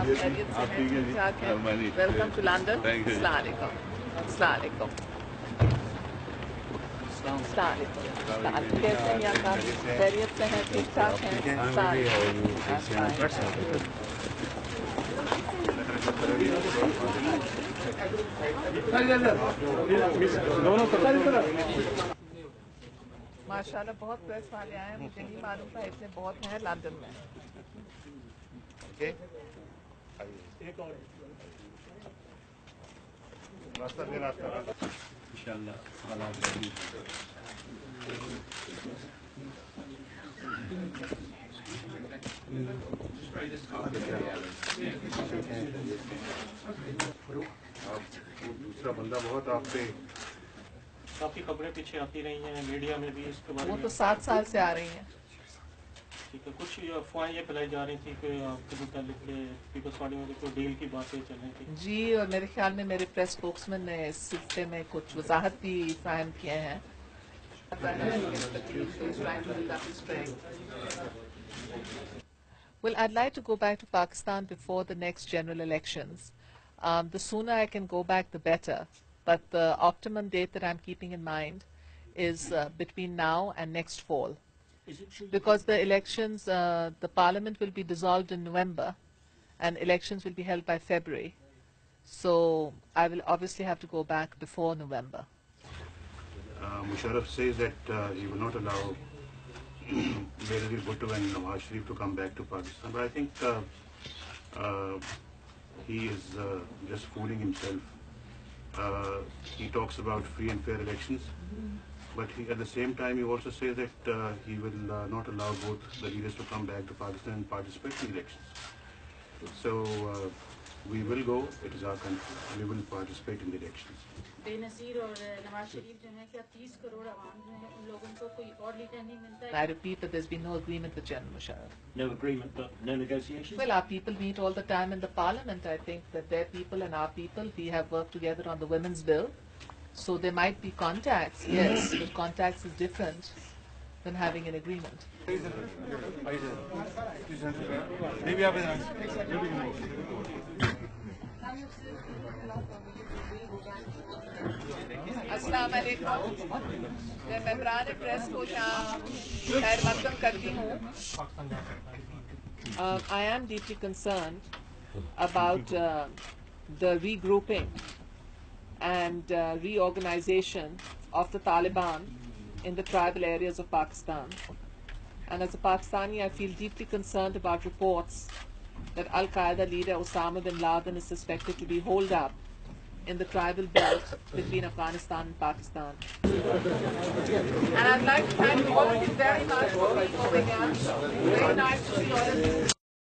आप खैरियत से हैं, ठीक ठाक हैं? Welcome to London. अस्सलाम वालेकुम। अस्सलाम वालेकुम। अस्सलाम वालेकुम। कैसे हैं आप? खैरियत से हैं, ठीक ठाक हैं? अस्सलाम वालेकुम। माशाल्लाह बहुत प्रेस वाले आए हैं, मुझे नहीं मालूम था इतने बहुत हैं लंदन में। दूसरा बंदा बहुत आप पे काफ़ी खबरें पीछे आती रही हैं मीडिया में भी इसके बारे वो में। तो 7 साल से आ रही हैं। ठीक है, कुछ अफवाहें ये फैलाई जा रही थी कि आपके मुतालिक पीपल्स पार्टी में कोई डील की बातें चल रही थी। जी, और मेरे ख्याल में मेरे प्रेस स्पोक्समैन ने इस सिलसिले में कुछ वजाहत भी फाहम किए हैं। Well, I'd like to go back to Pakistan before the next general elections. The sooner I can go back, the better. But the optimum date that I'm keeping in mind is between now and next fall. Is it true? Because the elections, the parliament will be dissolved in November and elections will be held by February. So I will obviously have to go back before November. Musharraf says that he will not allow Benazir Bhutto and Nawaz Sharif to come back to Pakistan. But I think he is just fooling himself. He talks about free and fair elections, but at the same time he also says that he will not allow both the leaders to come back to Pakistan and participate in elections. So we will go. It is our country. We will participate in the elections. Benazir और नवाज शरीफ जो है क्या 30 करोड़ आवाम जो है उन लोगों को कोई और लीडर नहीं मिलता है? I repeat that there's been no agreement with General Musharraf. No agreement, but no negotiations? Well, our people meet all the time in the parliament. I think that their people and our people, we have worked together on the women's bill. So there might be contacts, yes, but contacts is different than having an agreement. अस्सलाम वालेकुम। मैं मेंबरान press को यहाँ खैर मकदम करती हूँ। I am deeply concerned about the regrouping and reorganization of the Taliban in the tribal areas of Pakistan. And as a Pakistani, I feel deeply concerned about reports that Al-Qaeda leader Osama bin Laden is suspected to be holed up in the tribal belt between Afghanistan and Pakistan. And I'd like to thank all of you very much for being over here. Very nice to see all of you.